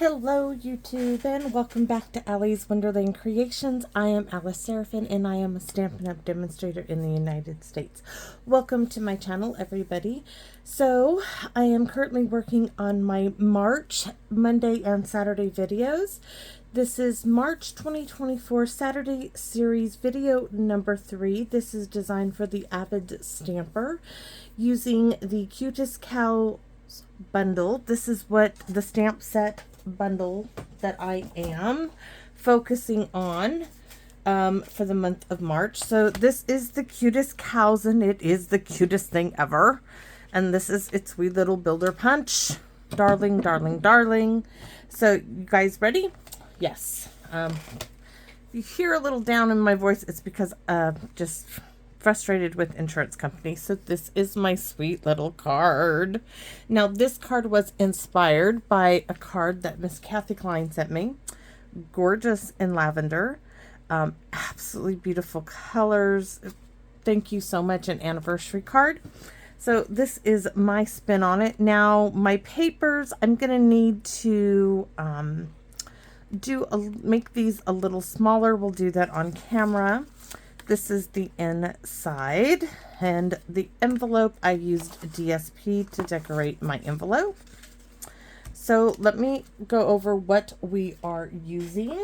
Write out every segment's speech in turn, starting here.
Hello YouTube and welcome back to Allie's Wonderland Creations. I am Alice Seraphin and I am a Stampin' Up! Demonstrator in the United States. Welcome to my channel, everybody. So I am currently working on my March, Monday and Saturday videos. This is March 2024 Saturday series video number 3. This is designed for the avid stamper using the Cutest Cows bundle. This is what the stamp set bundle that I am focusing on for the month of March. So this is the Cutest Cows and it is the cutest thing ever. And this is its wee little builder punch. Darling, darling, darling. So you guys ready? Yes. You hear a little down in my voice, it's because just frustrated with insurance companies. So this is my sweet little card. Now this card was inspired by a card that Miss Kathy Klein sent me. Gorgeous in lavender. Absolutely beautiful colors. Thank you so much. An anniversary card. So this is my spin on it. Now my papers, I'm gonna need to make these a little smaller. We'll do that on camera. This is the inside, and the envelope, I used DSP to decorate my envelope. So let me go over what we are using.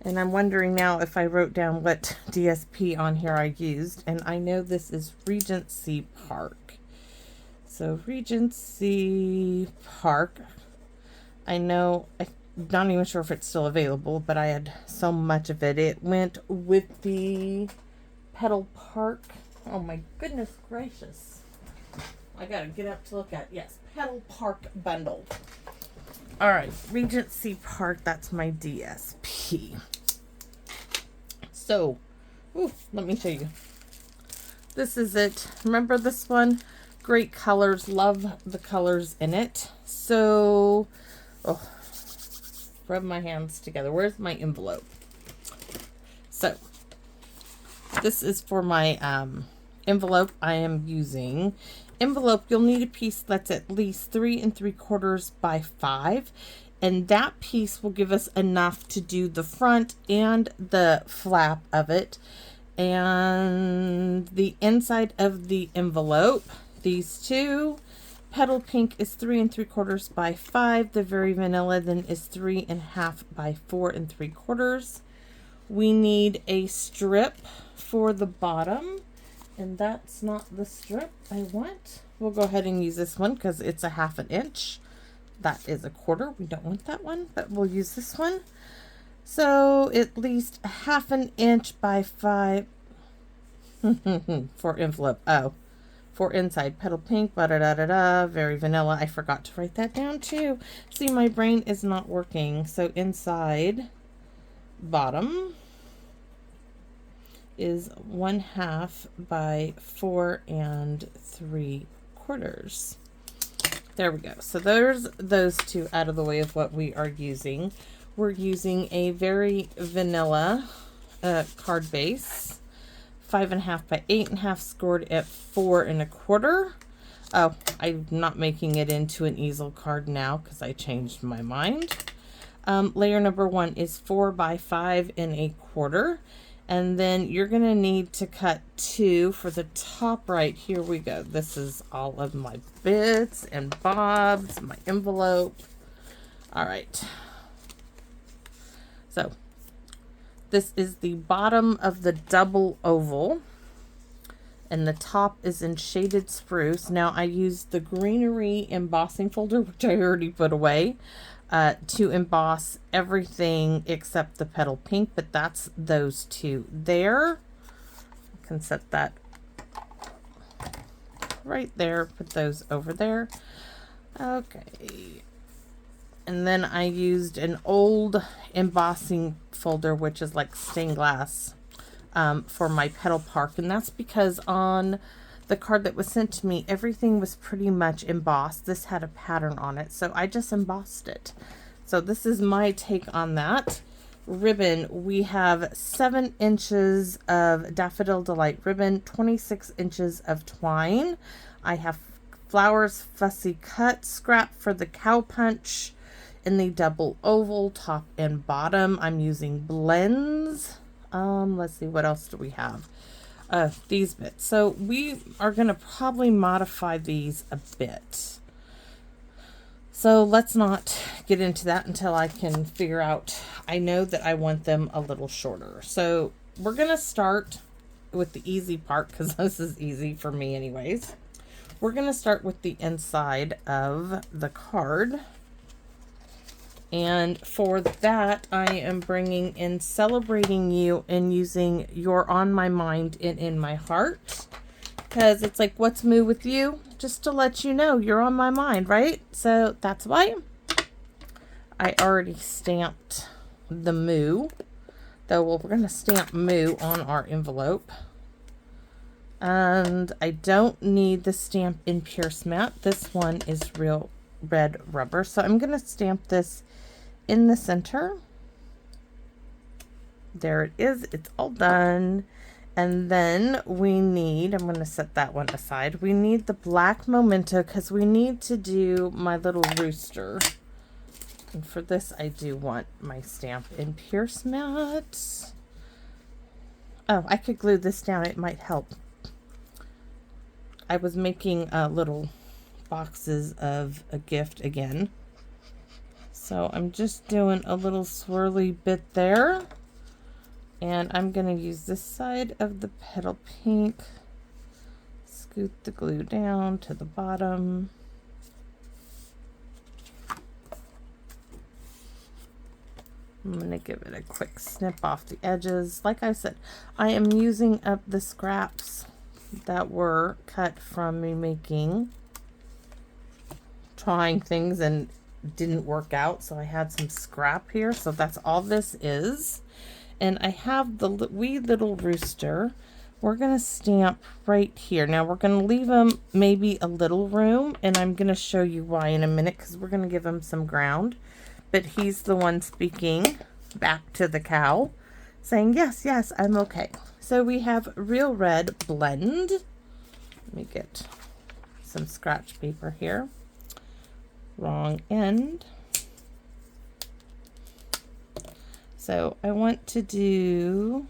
And I'm wondering now if I wrote down what DSP on here I used. And I know this is Regency Park. So Regency Park. I know, I'm not even sure if it's still available, but I had so much of it. It went with the Petal Park. Oh my goodness gracious. I gotta get up to look at, yes, Petal Park bundle. All right, Regency Park, that's my DSP. So, let me show you. This is it. Remember this one? Great colors, love the colors in it. So, rub my hands together. Where's my envelope? So this is for my envelope. I am using envelope. You'll need a piece that's at least 3 3/4 by 5, and that piece will give us enough to do the front and the flap of it. And the inside of the envelope, these two. Petal Pink is 3 3/4 by 5. The Very Vanilla then is 3 1/2 by 4 3/4. We need a strip for the bottom, and that's not the strip I want. We'll go ahead and use this one because it's a 1/2 inch. That is a 1/4. We don't want that one, but we'll use this one. So at least a 1/2 inch by 5 for envelope. For inside, Petal Pink, Very Vanilla. I forgot to write that down too. See, my brain is not working. So inside, bottom is 1/2 by 4 3/4. There we go. So there's those two out of the way of what we are using. We're using a Very Vanilla card base. 5 1/2 by 8 1/2, scored at 4 1/4. Oh, I'm not making it into an easel card now because I changed my mind. Layer number 1 is 4 by 5 1/4. And then you're going to need to cut 2 for the top right. Here we go. This is all of my bits and bobs, my envelope. All right. So this is the bottom of the double oval, and the top is in Shaded Spruce. Now I used the greenery embossing folder, which I already put away, to emboss everything except the Petal Pink, but that's those two there. I can set that right there, put those over there. Okay. And then I used an old embossing folder, which is like stained glass, for my Petal Park. And that's because on the card that was sent to me, everything was pretty much embossed. This had a pattern on it, so I just embossed it. So this is my take on that. Ribbon, we have 7 inches of Daffodil Delight ribbon, 26 inches of twine. I have Flowers Fussy Cut scrap for the cow punch in the double oval, top and bottom. I'm using blends. Let's see, what else do we have? These bits. So we are going to probably modify these a bit. So let's not get into that until I can figure out. I know that I want them a little shorter. So we're going to start with the easy part, because this is easy for me anyways. We're going to start with the inside of the card. And for that, I am bringing in Celebrating You and using You're on My Mind and in My Heart. Because it's like, what's moo with you? Just to let you know you're on my mind, right? So that's why I already stamped the moo. Though we're going to stamp moo on our envelope. And I don't need the Stampin' Pierce mat. This one is real red rubber. So I'm going to stamp this in the center. There it is. It's all done. And then we need, I'm going to set that one aside. We need the black memento because we need to do my little rooster. And for this, I do want my Stampin' Pierce mat. Oh, I could glue this down. It might help. I was making little boxes of a gift again. So I'm just doing a little swirly bit there. And I'm going to use this side of the petal pink. Scoot the glue down to the bottom. I'm going to give it a quick snip off the edges. Like I said, I am using up the scraps that were cut from me trying things and didn't work out. So I had some scrap here. So that's all this is. And I have the wee little rooster. We're going to stamp right here. Now we're going to leave him maybe a little room. And I'm going to show you why in a minute, because we're going to give him some ground. But he's the one speaking back to the cow, saying, yes, yes, I'm okay. So we have Real Red Blend. Let me get some scratch paper here. Wrong end. So I want to do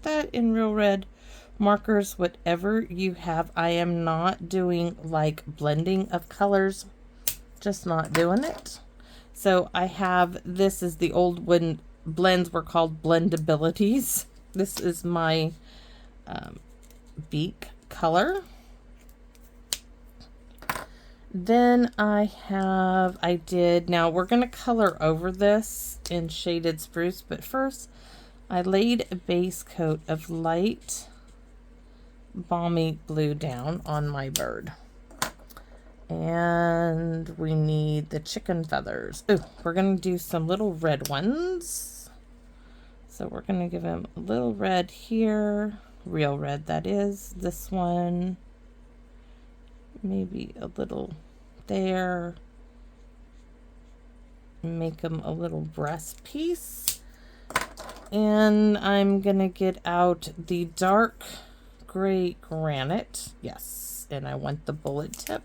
that in Real Red markers, whatever you have. I am not doing like blending of colors, just not doing it. So I have, this is the old when blends were called blendabilities. This is my beak color. Then I did, now we're going to color over this in Shaded Spruce, but first I laid a base coat of light balmy blue down on my bird. And we need the chicken feathers. Ooh, we're going to do some little red ones. So we're going to give him a little red here. Real red, that is. This one. Maybe a little there. Make him a little breast piece. And I'm going to get out the dark gray granite. Yes, and I want the bullet tip.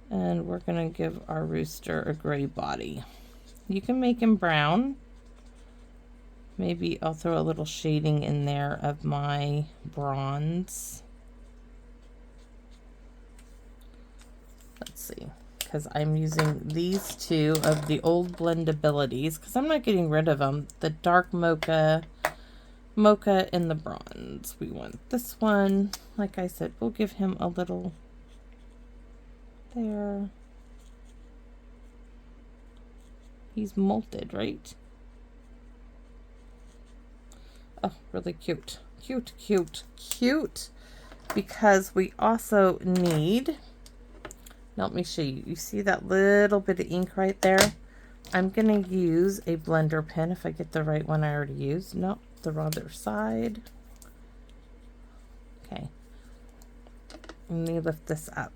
And we're going to give our rooster a gray body. You can make him brown. Maybe I'll throw a little shading in there of my bronze. Let's see, because I'm using these two of the old blendabilities, because I'm not getting rid of them. The dark mocha and the bronze. We want this one. Like I said, we'll give him a little there. He's molted, right? Oh, really cute. Cute, cute, cute. Because we also need, let me show you. You see that little bit of ink right there? I'm going to use a blender pen if I get the right one I already used. Nope, the other side. Okay. Let me lift this up.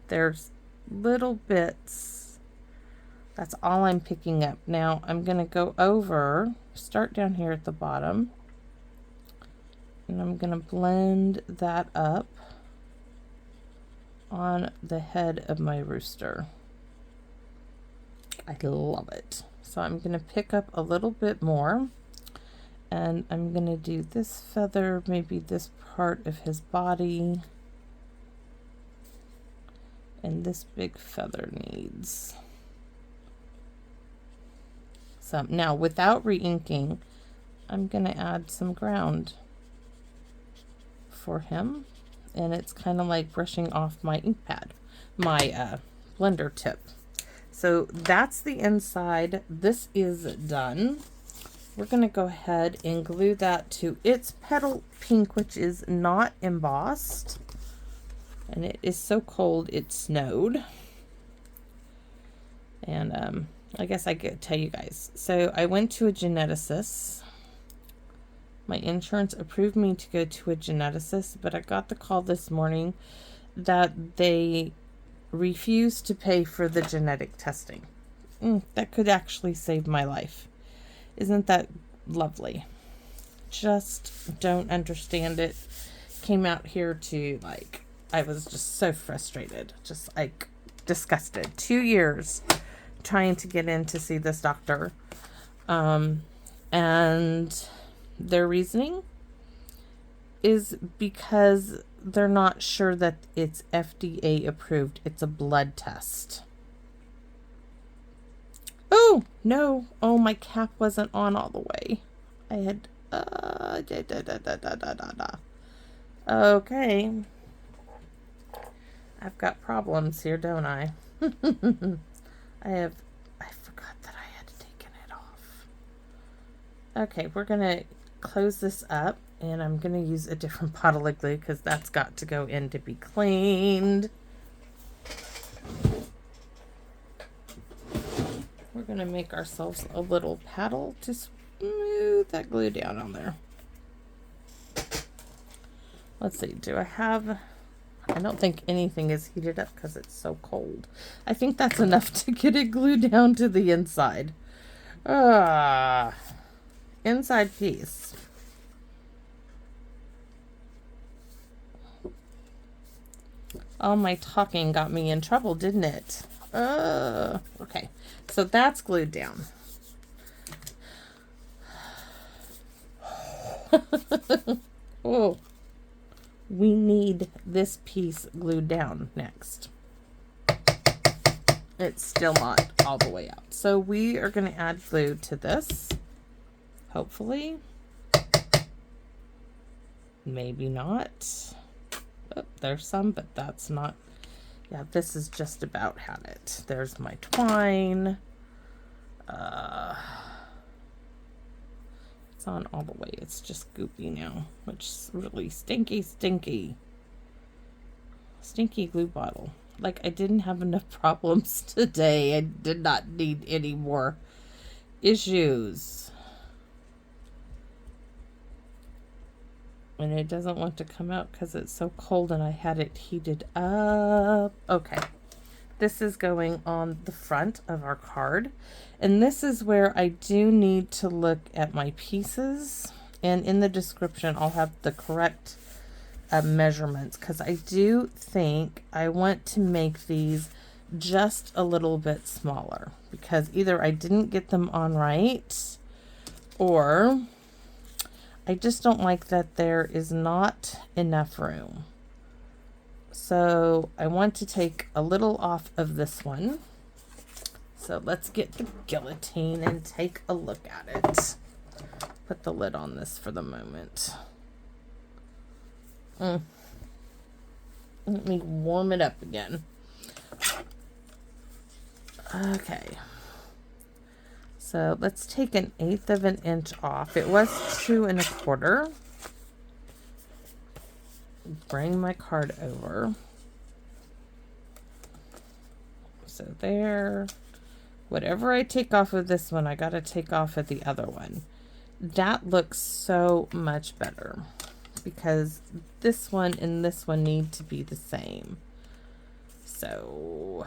There's little bits. That's all I'm picking up. Now I'm going to go over, start down here at the bottom, and I'm going to blend that up. on the head of my rooster. I love it. So I'm going to pick up a little bit more, and I'm going to do this feather, maybe this part of his body, and this big feather needs some. Now, without re-inking, I'm going to add some ground for him, and it's kind of like brushing off my ink pad, my blender tip. So that's the inside. This is done. We're going to go ahead and glue that to its petal pink, which is not embossed, and it is so cold it snowed. And I guess I could tell you guys. So I went to a geneticist. My insurance approved me to go to a geneticist, but I got the call this morning that they refused to pay for the genetic testing. That could actually save my life. Isn't that lovely? Just don't understand it. Came out here to, like, I was just so frustrated, just like disgusted. 2 years trying to get in to see this doctor. And their reasoning is because they're not sure that it's FDA approved. It's a blood test. Oh, no. Oh, my cap wasn't on all the way. I had, okay. I've got problems here, don't I? I forgot that I had taken it off. Okay, we're going to close this up, and I'm going to use a different bottle of glue because that's got to go in to be cleaned. We're going to make ourselves a little paddle to smooth that glue down on there. Let's see, do I have... I don't think anything is heated up because it's so cold. I think that's enough to get it glued down to the inside. Inside piece. All my talking got me in trouble, didn't it? Okay, so that's glued down. Oh, we need this piece glued down next. It's still not all the way out. So we are going to add glue to this. Hopefully. Maybe not. Oh, there's some, but that's not. Yeah, this is just about had it. There's my twine. It's on all the way. It's just goopy now, which is really stinky. Stinky glue bottle. Like, I didn't have enough problems today. I did not need any more issues. And it doesn't want to come out because it's so cold and I had it heated up. Okay. This is going on the front of our card. And this is where I do need to look at my pieces. And in the description, I'll have the correct measurements, because I do think I want to make these just a little bit smaller, because either I didn't get them on right, or I just don't like that there is not enough room. So I want to take a little off of this one. So let's get the guillotine and take a look at it. Put the lid on this for the moment. Let me warm it up again. Okay. So let's take 1/8 of an inch off. It was 2 1/4. Bring my card over. So there. Whatever I take off of this one, I got to take off of the other one. That looks so much better, because this one and this one need to be the same. So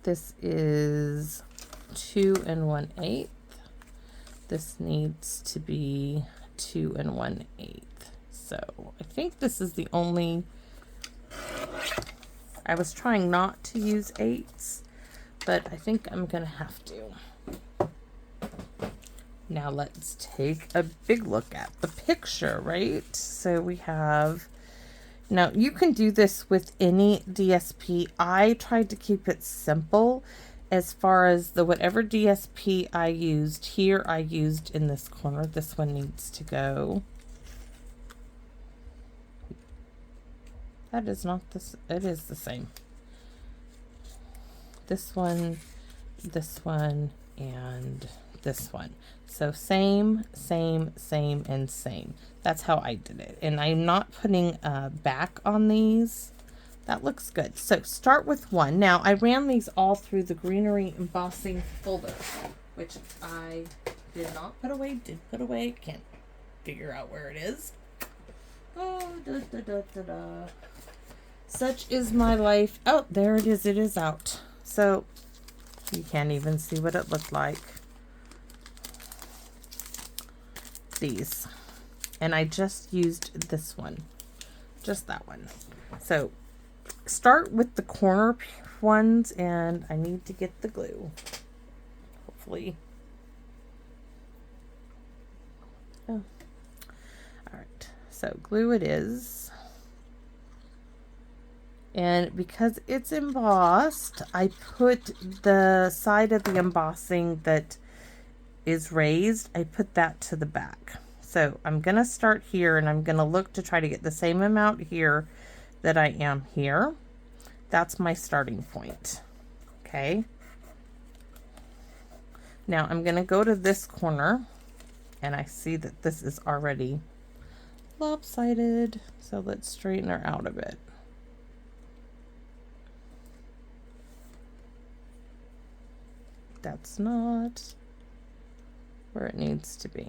this is 2 1/8. This needs to be 2 1/8. I think this is the only, I was trying not to use 8s, but I think I'm gonna have to. Now let's take a big look at the picture, right? So we have, now you can do this with any DSP. I tried to keep it simple as far as the whatever DSP I used here, I used in this corner. This one needs to go. That is not this, it is the same. This one, and this one. So same, same, same, and same. That's how I did it. And I'm not putting back on these. That looks good. So start with one. Now I ran these all through the greenery embossing folder, which I did not put away, did put away. Can't figure out where it is. Oh, da, da, da, da, da. Such is my life. Oh, there it is. It is out. So you can't even see what it looked like. These. And I just used this one. Just that one. So start with the corner ones, and I need to get the glue. Hopefully. Oh. All right. So glue it is. And because it's embossed, I put the side of the embossing that is raised, I put that to the back. So I'm going to start here, and I'm going to look to try to get the same amount here that I am here. That's my starting point. Okay. Now I'm going to go to this corner, and I see that this is already lopsided. So let's straighten her out a bit. That's not where it needs to be.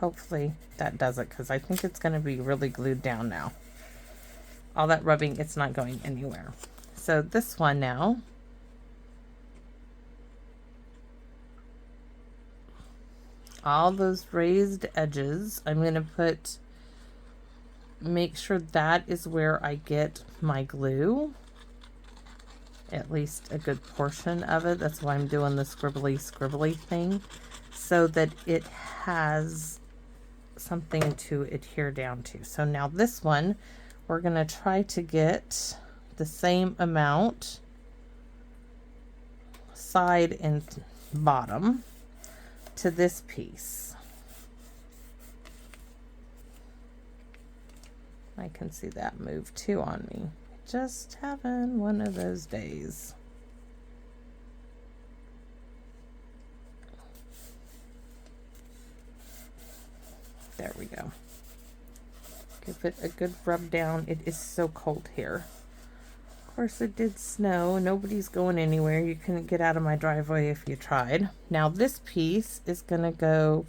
Hopefully that does it, because I think it's going to be really glued down now. All that rubbing, it's not going anywhere. So this one now, all those raised edges, I'm going to put, make sure that is where I get my glue. At least a good portion of it. That's why I'm doing the scribbly thing, so that it has something to adhere down to. So now this one, we're going to try to get the same amount side and bottom to this piece. I can see that move too on me. Just having one of those days. There we go. Give it a good rub down. It is so cold here. Of course, it did snow. Nobody's going anywhere. You couldn't get out of my driveway if you tried. Now this piece is going to go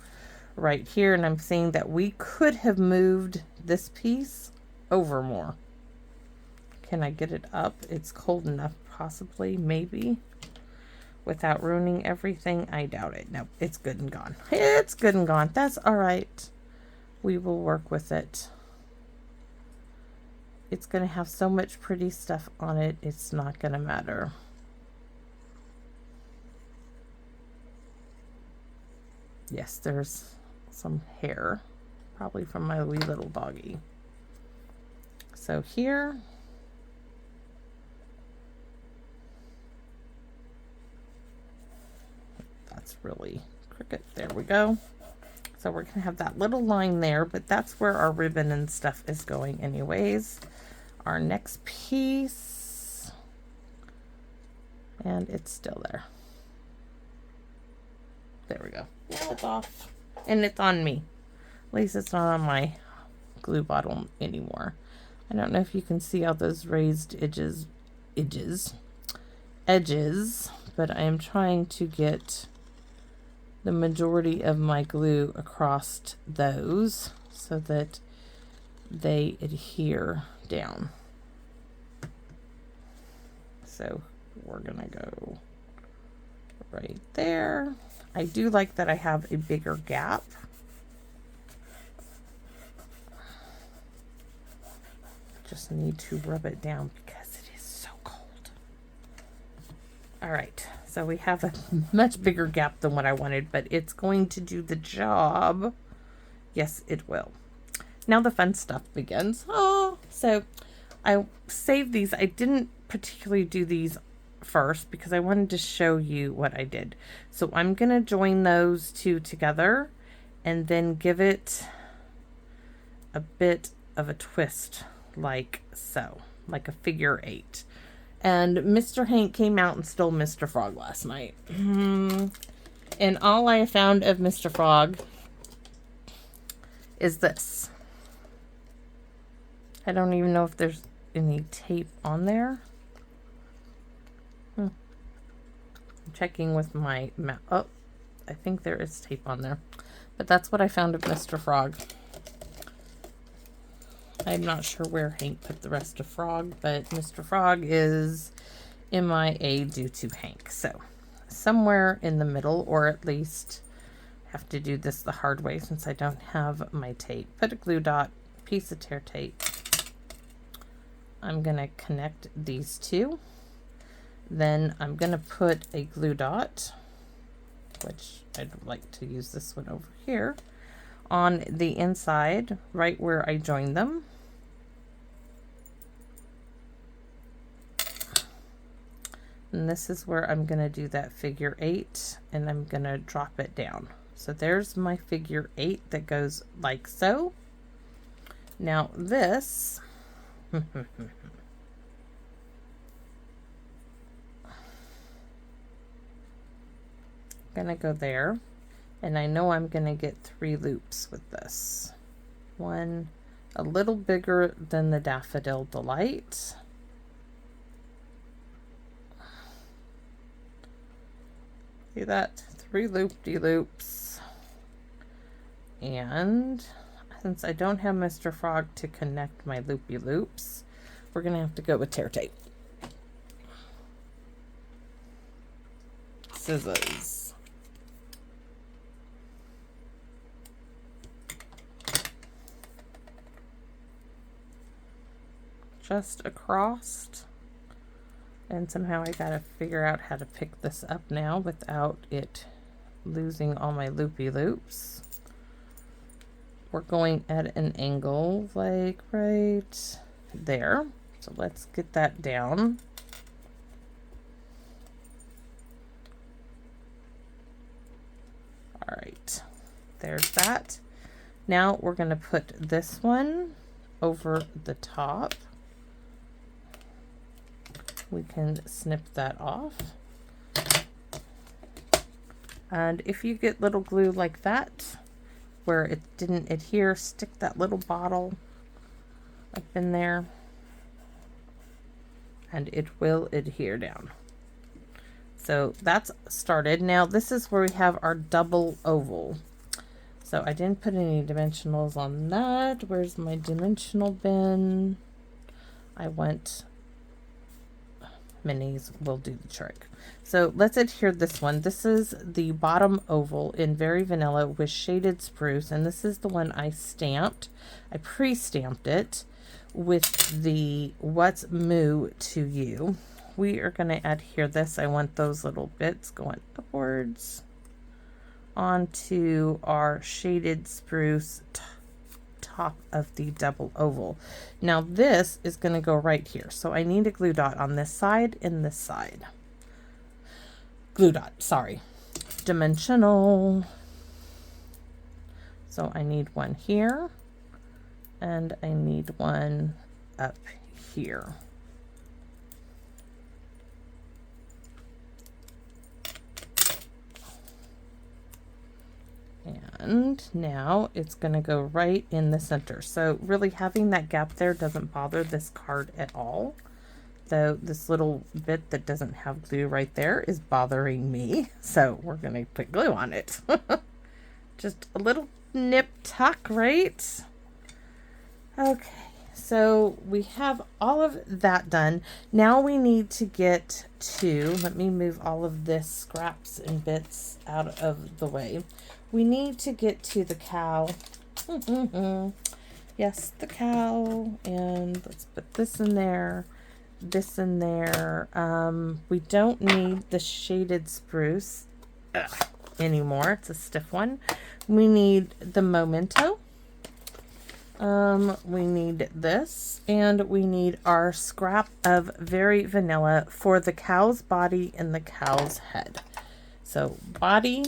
right here, and I'm saying that we could have moved this piece over more. Can I get it up? It's cold enough, possibly, maybe, without ruining everything. I doubt it. No, it's good and gone. It's good and gone. That's all right. We will work with it. It's going to have so much pretty stuff on it, it's not going to matter. Yes, there's some hair, probably from my wee little doggy. So here, that's really crooked. There we go. So we're going to have that little line there, but that's where our ribbon and stuff is going anyways. Our next piece, and it's still there. There we go. Now it's off, and it's on me. At least it's not on my glue bottle anymore. I don't know if you can see all those raised edges, but I am trying to get the majority of my glue across those so that they adhere down. So we're gonna go right there. I do like that I have a bigger gap just need to rub it down because it is so cold. All right, so we have a much bigger gap than what I wanted, but it's going to do the job. Yes, it will. Now the fun stuff begins. Oh, so I saved these. I didn't particularly do these first because I wanted to show you what I did. So I'm going to join those two together and then give it a bit of a twist like so, like a figure 8. And Mr. Hank came out and stole Mr. Frog last night. And all I found of Mr. Frog is this. I don't even know if there's any tape on there. I'm checking with my map. Oh, I think there is tape on there. But that's what I found of Mr. Frog. I'm not sure where Hank put the rest of Frog, but Mr. Frog is MIA due to Hank. So somewhere in the middle, or at least I have to do this the hard way since I don't have my tape. Put a glue dot, piece of tear tape. I'm going to connect these two. Then I'm going to put a glue dot, which I'd like to use this one over here, on the inside, right where I joined them. And this is where I'm going to do that figure 8, and I'm going to drop it down. So there's my figure 8 that goes like so. Now this gonna go there, and I know I'm gonna get 3 loops with this. One a little bigger than the Daffodil Delight. See that? 3 loop-de-loops. And since I don't have Mr. Frog to connect my loopy-loops, we're gonna have to go with tear tape. Scissors. Just across. And somehow I gotta figure out how to pick this up now without it losing all my loopy loops. We're going at an angle like right there. So let's get that down. All right, there's that. Now we're gonna put this one over the top. We can snip that off. And if you get little glue like that, where it didn't adhere, stick that little bottle up in there and it will adhere down. So that's started. Now this is where we have our double oval. So I didn't put any dimensionals on that. Where's my dimensional bin? I went minis will do the trick. So let's adhere this one. This is the bottom oval in Very Vanilla with Shaded Spruce, and this is the one I stamped. I pre-stamped it with the What's Moo to You. We are going to adhere this. I want those little bits going upwards onto our Shaded Spruce top of the double oval. Now this is going to go right here, so I need a glue dot on this side and this side. Glue dot, sorry, dimensional. So I need one here and I need one up here. And now it's going to go right in the center. So really having that gap there doesn't bother this card at all. Though this little bit that doesn't have glue right there is bothering me. So we're going to put glue on it. Just a little nip tuck, right? Okay, so we have all of that done. Now we need to get to, let me move all of this scraps and bits out of the way. We need to get to the cow Yes, the cow, and let's put this in there, this in there. We don't need the shaded spruce anymore. It's a stiff one. We need the memento. We need this, and we need our scrap of very vanilla for the cow's body and the cow's head. So body,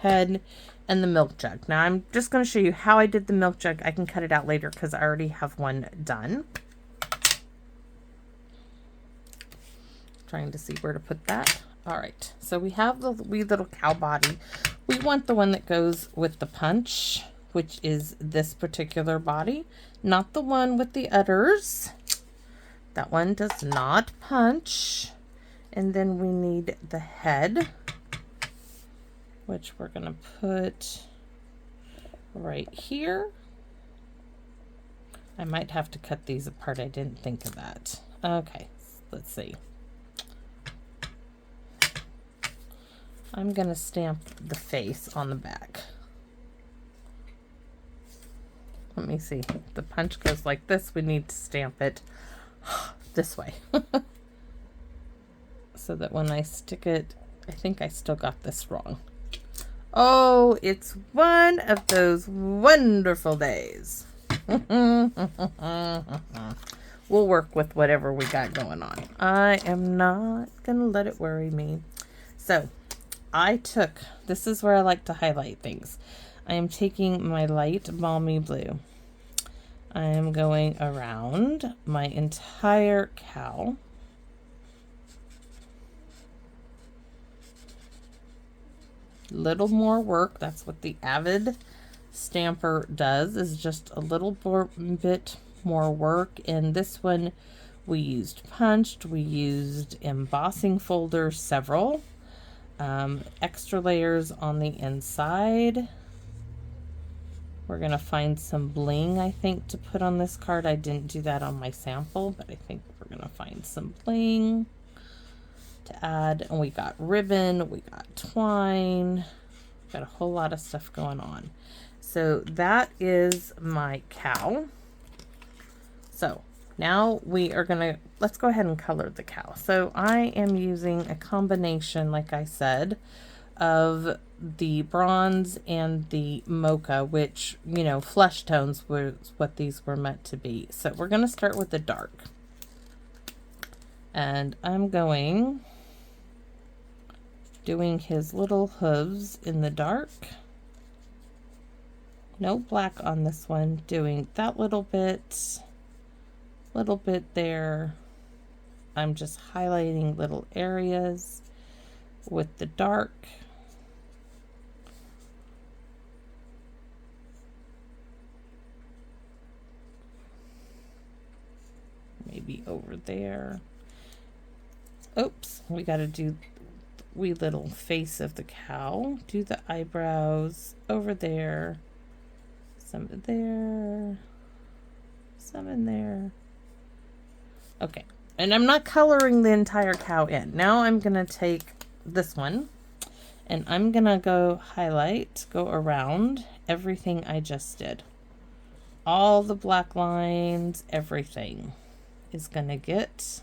head, and the milk jug. Now I'm just going to show you how I did the milk jug. I can cut it out later because I already have one done. Trying to see where to put that. All right, so we have the wee little cow body. We want the one that goes with the punch, which is this particular body, not the one with the udders. That one does not punch. And then we need the head, which we're going to put right here. I might have to cut these apart. I didn't think of that. Okay, let's see. I'm going to stamp the face on the back. Let me see. The punch goes like this. We need to stamp it this way. So that when I stick it, I think I still got this wrong. Oh, it's one of those wonderful days. We'll work with whatever we got going on. I am not going to let it worry me. So I took, this is where I like to highlight things. I am taking my light balmy blue. I am going around my entire cow. Little more work. That's what the Avid stamper does, is just a little bit more work. In this one, we used punched, we used embossing folders, several extra layers on the inside. We're going to find some bling, I think, to put on this card. I didn't do that on my sample, but I think we're going to find some bling to add. And we got ribbon, we got twine, got a whole lot of stuff going on. So that is my cow. So now we are going to, let's go ahead and color the cow. So I am using a combination, like I said, of the bronze and the mocha, which, you know, flesh tones was what these were meant to be. So we're going to start with the dark. And I'm doing his little hooves in the dark. No black on this one. Doing that little bit there. I'm just highlighting little areas with the dark. Maybe over there. Oops, we got to do wee little face of the cow. Do the eyebrows over there. Some there. Some in there. Okay, and I'm not coloring the entire cow in. Now I'm going to take this one and I'm going to go around everything I just did. All the black lines, everything is going to get.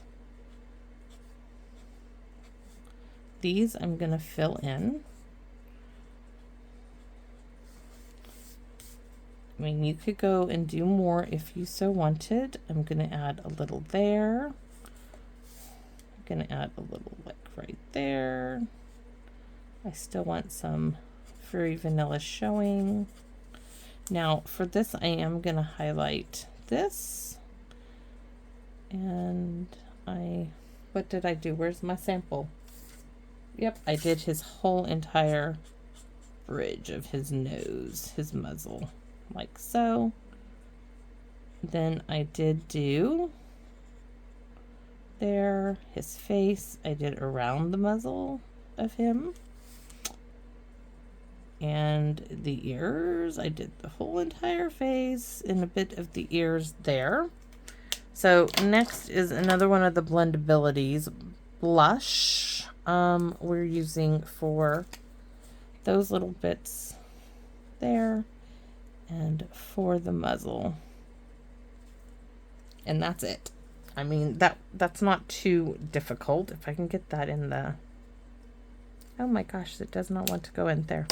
These I'm going to fill in. I mean, you could go and do more if you so wanted. I'm going to add a little there. I'm going to add a little like right there. I still want some very vanilla showing. Now for this, I am going to highlight this. And what did I do? Where's my sample? Yep, I did his whole entire bridge of his nose, his muzzle, like so. Then I did do there, his face. I did around the muzzle of him. And the ears, I did the whole entire face and a bit of the ears there. So next is another one of the blendabilities, blush. We're using for those little bits there and for the muzzle And that's it. I mean, that's not too difficult. If I can get that in the, oh my gosh, it does not want to go in there.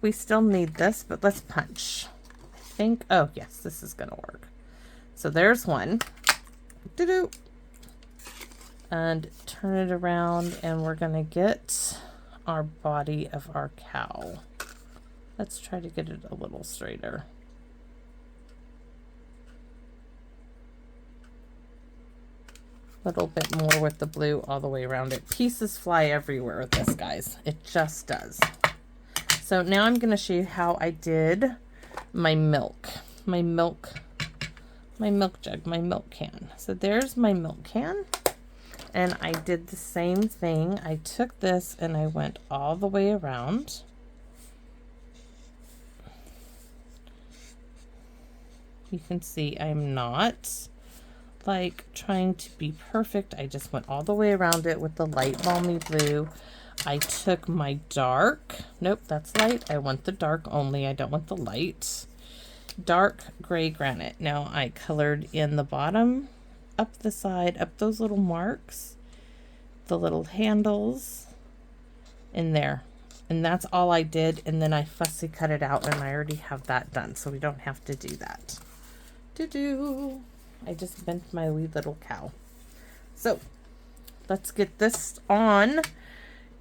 We still need this, but let's punch. I think, oh yes, this is gonna work. So there's one. Doo-doo. And turn it around, and we're gonna get our body of our cow. Let's try to get it a little straighter. A little bit more with the blue all the way around it. Pieces fly everywhere with this, guys. It just does. So now I'm going to show you how I did my milk. My milk jug, my milk can. So there's my milk can. And I did the same thing. I took this and I went all the way around. You can see I'm not like trying to be perfect. I just went all the way around it with the light balmy blue. I took my dark, nope, that's light. I want the dark only. I don't want the light. Dark gray granite. Now I colored in the bottom, up the side, up those little marks, the little handles in there. And that's all I did. And then I fussy cut it out, and I already have that done. So we don't have to do that. I just bent my wee little cow. So let's get this on.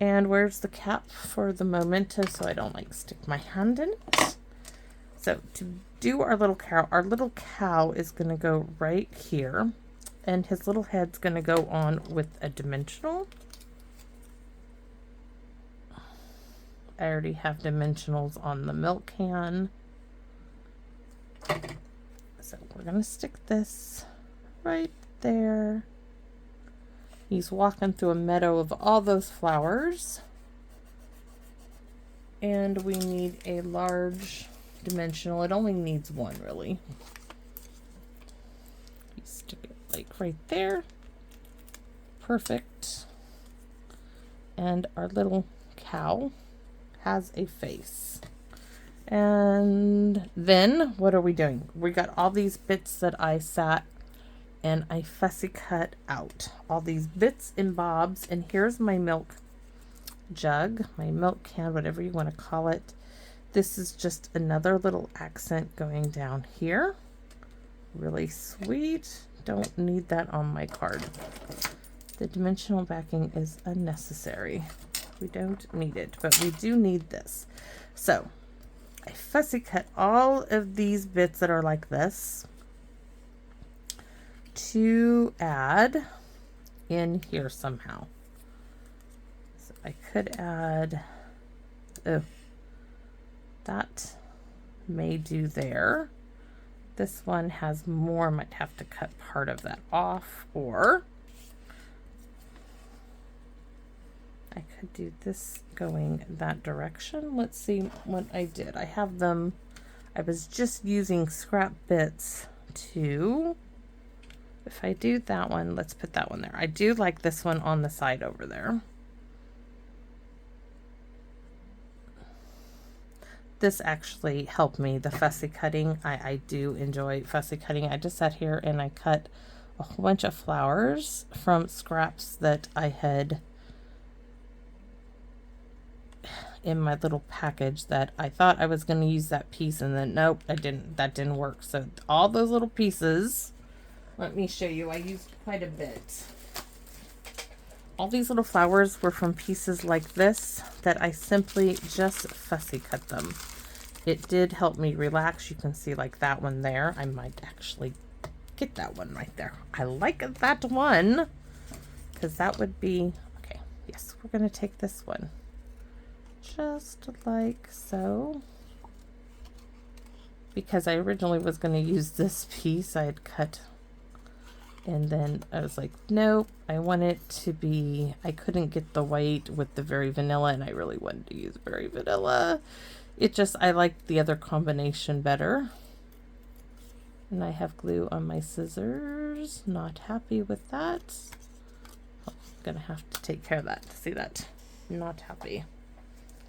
And where's the cap for the memento so I don't like stick my hand in it? So to do our little cow is going to go right here, and his little head's going to go on with a dimensional. I already have dimensionals on the milk can. So we're going to stick this right there. He's walking through a meadow of all those flowers. And we need a large dimensional. It only needs one, really. You stick it like right there. Perfect. And our little cow has a face. And then what are we doing? We got all these bits that I sat and I fussy cut out. All these bits and bobs. And here's my milk jug, my milk can, whatever you want to call it. This is just another little accent going down here. Really sweet. Don't need that on my card. The dimensional backing is unnecessary. We don't need it, but we do need this. So I fussy cut all of these bits that are like this to add in here somehow. So I could add, oh, that may do there. This one has more, might have to cut part of that off, or I could do this going that direction. Let's see what I did. I have them, I was just using scrap bits to, if I do that one, let's put that one there. I do like this one on the side over there. This actually helped me, the fussy cutting. I do enjoy fussy cutting. I just sat here and I cut a whole bunch of flowers from scraps that I had in my little package that I thought I was going to use that piece, and then nope, I didn't. That didn't work. So all those little pieces, let me show you. I used quite a bit. All these little flowers were from pieces like this that I simply just fussy cut them. It did help me relax. You can see like that one there. I might actually get that one right there. I like that one because that would be, okay, yes, we're going to take this one just like so. Because I originally was going to use this piece I had cut, and then I was like, nope, I want it to be, I couldn't get the white with the very vanilla, and I really wanted to use very vanilla. It just, I liked the other combination better. And I have glue on my scissors. Not happy with that. Oh, I'm gonna have to take care of that. See that? Not happy.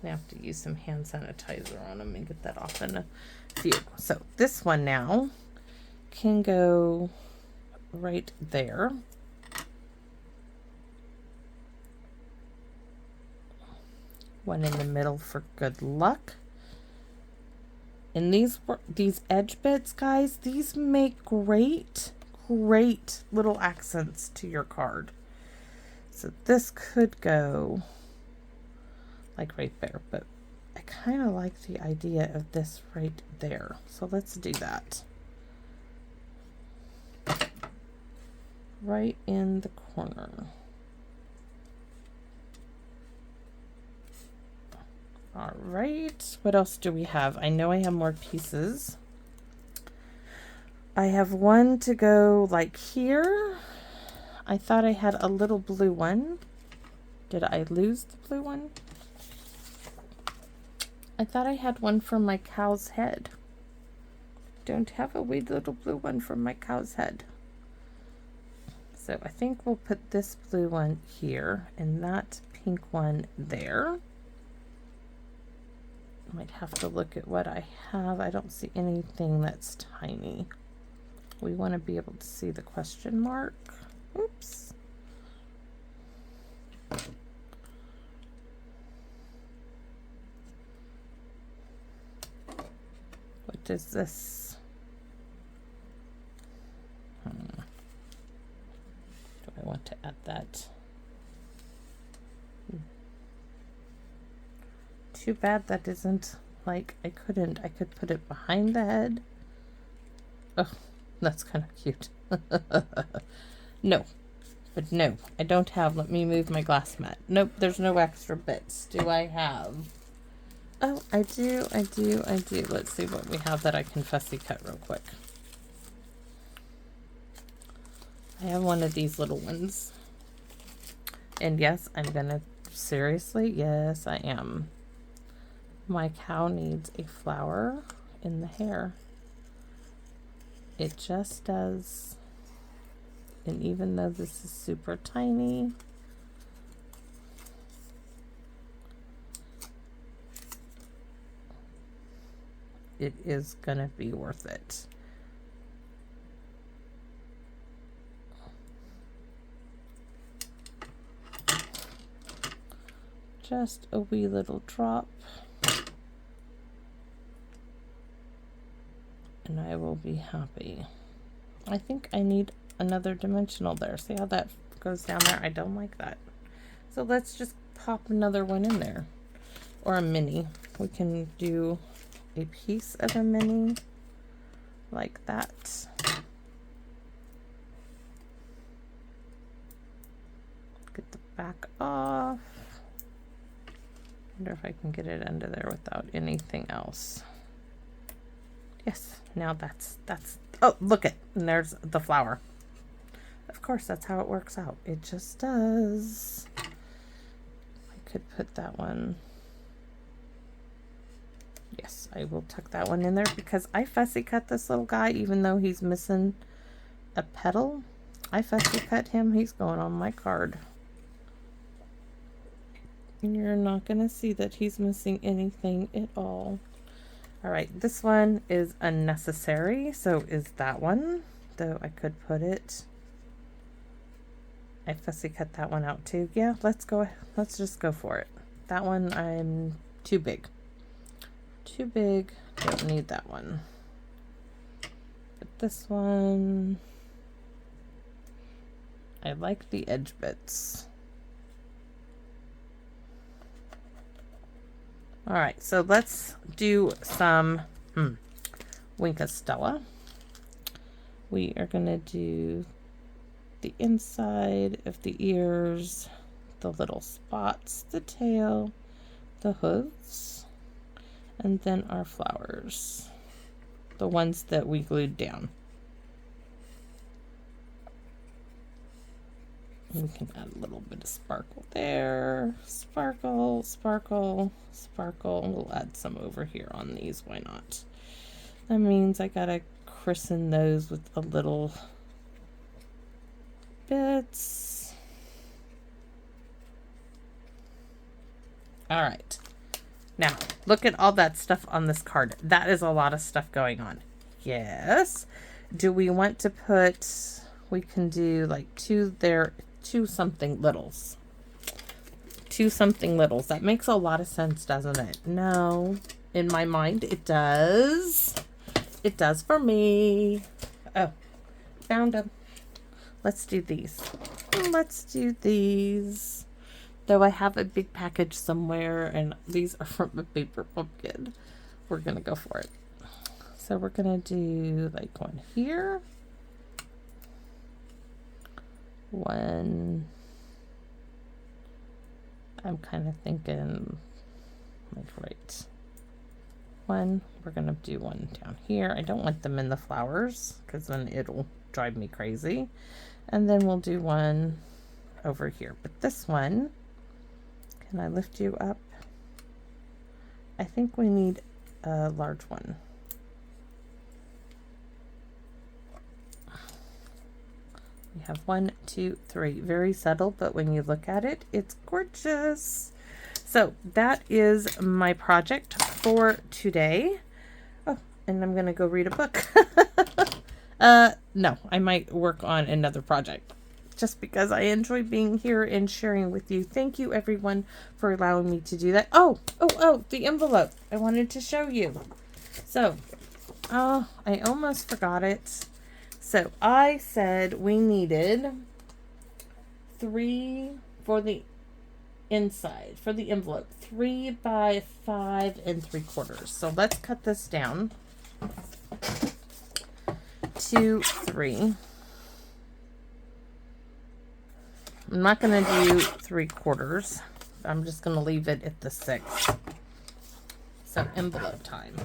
I have to use some hand sanitizer on them and get that off in a few. So this one now can go right there. One in the middle for good luck. And these edge bits, guys, these make great little accents to your card. So this could go like right there, but I kind of like the idea of this right there. So let's do that. Right in the corner. All right, what else do we have? I know I have more pieces. I have one to go like here. I thought I had a little blue one. Did I lose the blue one? I thought I had one for my cow's head. Don't have a wee little blue one for my cow's head. So I think we'll put this blue one here and that pink one there. Might have to look at what I have. I don't see anything that's tiny. We want to be able to see the question mark. Oops. What is this? Do I want to add that? Too bad that isn't like I could put it behind the head. Oh, that's kind of cute. No, but no, I don't have. Let me move my glass mat. Nope, there's no extra bits. Do I have? Oh, I do. Let's see what we have that I can fussy cut real quick. I have one of these little ones. And yes, I'm gonna, seriously, yes, I am. My cow needs a flower in the hair. It just does. And even though this is super tiny, it is gonna be worth it. Just a wee little drop. And I will be happy. I think I need another dimensional there. See how that goes down there? I don't like that. So let's just pop another one in there. Or a mini. We can do a piece of a mini like that. Get the back off. Wonder if I can get it under there without anything else. Yes, now that's, oh, look it, and there's the flower. Of course, that's how it works out. It just does. I could put that one. Yes, I will tuck that one in there because I fussy cut this little guy, even though he's missing a petal. I fussy cut him. He's going on my card. You're not going to see that he's missing anything at all. All right, this one is unnecessary, so is that one, though I could put it. I fussy cut that one out too. Yeah, let's just go for it. That one, I'm too big. Too big, don't need that one. But this one, I like the edge bits. All right, so let's do some Winka Stella. We are gonna do the inside of the ears, the little spots, the tail, the hooves, and then our flowers, the ones that we glued down. We can add a little bit of sparkle there. Sparkle, sparkle, sparkle. We'll add some over here on these. Why not? That means I gotta christen those with a little bits. All right. Now, look at all that stuff on this card. That is a lot of stuff going on. Yes. Do we want to put... we can do like two something littles. Two something littles. That makes a lot of sense, doesn't it? No, in my mind it does. It does for me. Oh, found them. Let's do these. Let's do these. Though I have a big package somewhere, and these are from a paper pumpkin. We're gonna go for it. So we're gonna do like one here. One. I'm kind of thinking like right. One. We're gonna do one down here. I don't want them in the flowers because then it'll drive me crazy. And then we'll do one over here. But this one, can I lift you up? I think we need a large one. We have 1, 2, 3. Very subtle, but when you look at it, it's gorgeous. So that is my project for today. Oh, and I'm gonna go read a book. No, I might work on another project just because I enjoy being here and sharing with you. Thank you everyone for allowing me to do that. Oh, the envelope. I wanted to show you. So, I almost forgot it. So I said we needed 3 for the inside, for the envelope, 3 by 5 3/4. So let's cut this down to 3. I'm not going to do 3/4. I'm just going to leave it at the 6. So envelope time.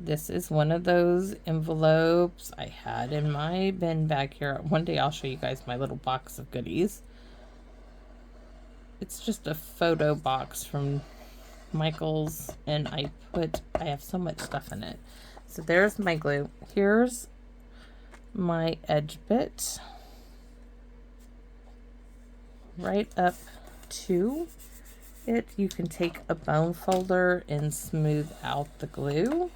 This is one of those envelopes I had in my bin bag here. One day I'll show you guys my little box of goodies. It's just a photo box from Michael's, and I have so much stuff in it. So there's my glue. Here's my edge bit right up to it. You can take a bone folder and smooth out the glue.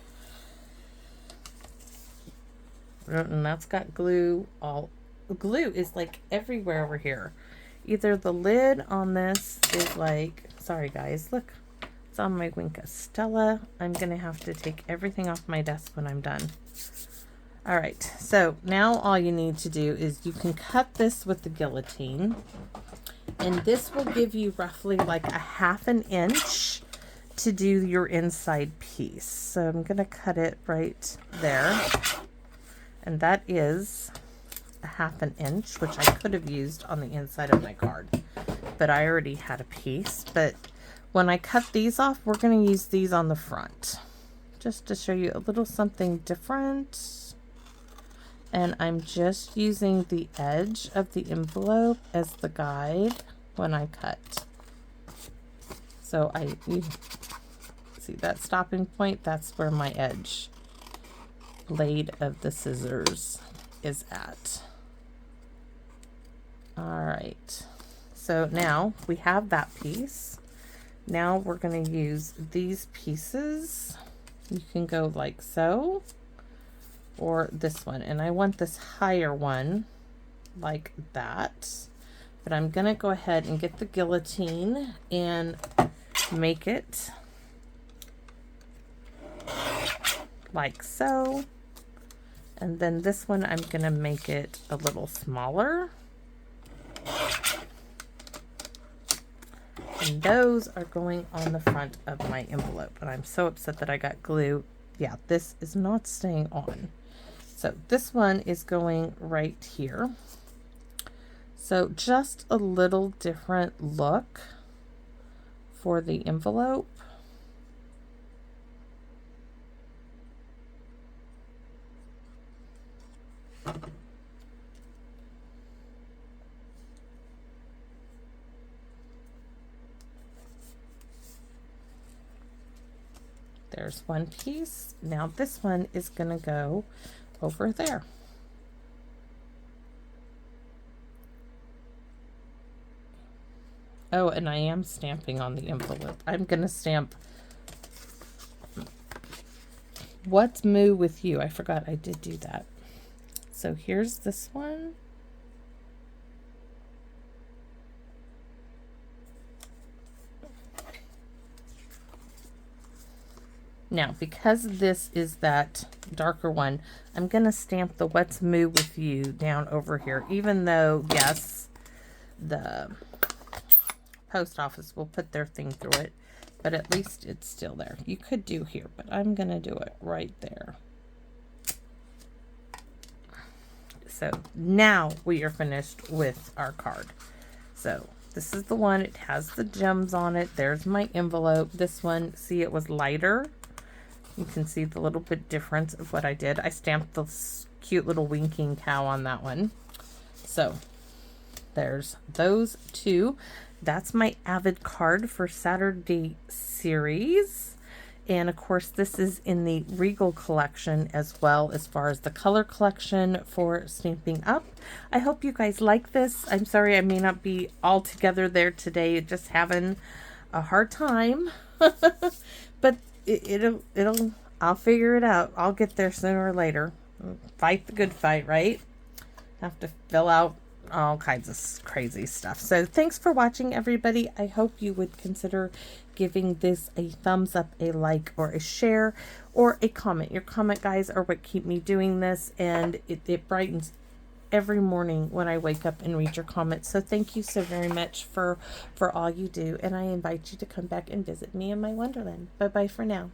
And that's got glue all. Glue is like everywhere over here. Either the lid on this is like, sorry guys, look, it's on my Winka Stella. I'm gonna have to take everything off my desk when I'm done. All right, so now all you need to do is you can cut this with the guillotine, and this will give you roughly like a 1/2 inch to do your inside piece. So I'm gonna cut it right there. And that is a 1/2 inch, which I could have used on the inside of my card, but I already had a piece. But when I cut these off, we're going to use these on the front, just to show you a little something different. And I'm just using the edge of the envelope as the guide when I cut. So you see that stopping point? That's where my edge blade of the scissors is at. All right, so now we have that piece. Now we're going to use these pieces. You can go like so, or this one, and I want this higher one like that, but I'm going to go ahead and get the guillotine and make it like so. And then this one, I'm going to make it a little smaller. And those are going on the front of my envelope. And I'm so upset that I got glue. Yeah, this is not staying on. So this one is going right here. So just a little different look for the envelope. There's one piece. Now this one is going to go over there. Oh, and I am stamping on the envelope. I'm going to stamp What's Moo with You? I forgot I did do that. So here's this one. Now, because this is that darker one, I'm going to stamp the What's Moo with You down over here, even though, yes, the post office will put their thing through it, but at least it's still there. You could do here, but I'm going to do it right there. So now we are finished with our card. So this is the one. It has the gems on it. There's my envelope. This one, see, it was lighter. You can see the little bit difference of what I did. I stamped this cute little winking cow on that one. So there's those two. That's my Avid card for Saturday series. And of course, this is in the Regal collection as well, as far as the color collection for Stampin' Up. I hope you guys like this. I'm sorry I may not be all together there today, just having a hard time. But I'll figure it out. I'll get there sooner or later. Fight the good fight, right? Have to fill out all kinds of crazy stuff. So thanks for watching, everybody. I hope you would consider giving this a thumbs up, a like, or a share, or a comment. Your comment, guys, are what keep me doing this, and it brightens every morning when I wake up and read your comments. So thank you so very much for all you do, and I invite you to come back and visit me in my wonderland. Bye bye for now.